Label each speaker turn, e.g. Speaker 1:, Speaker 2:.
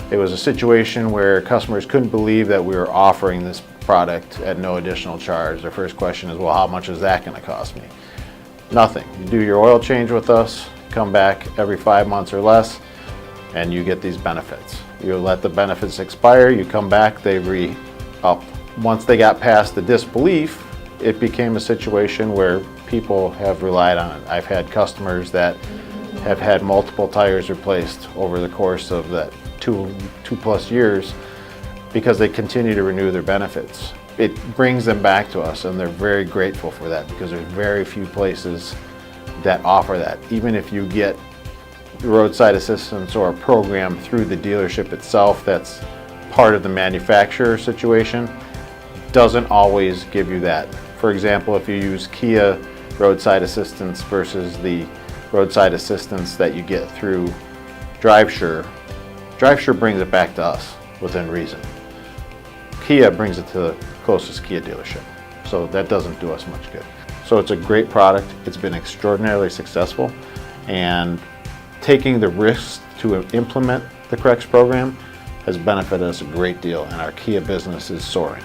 Speaker 1: It was a situation where customers couldn't believe that we were offering this product at no additional charge. Their first question is, well, how much is that going to cost me? Nothing. You do your oil change with us, come back every 5 months or less, and you get these benefits. You let the benefits expire, you come back, they re-up. Once they got past the disbelief, it became a situation where people have relied on it. I've had customers that have had multiple tires replaced over the course of that two plus years because they continue to renew their benefits. It brings them back to us, and they're very grateful for that because there's very few places that offer that. Even if you get roadside assistance or a program through the dealership itself that's part of the manufacturer situation, doesn't always give you that. For example, if you use Kia roadside assistance versus the roadside assistance that you get through DriveSure, DriveSure brings it back to us within reason. Kia brings it to the closest Kia dealership, so that doesn't do us much good. So it's a great product. It's been extraordinarily successful, and taking the risks to implement the Corrects program has benefited us a great deal, and our Kia business is soaring.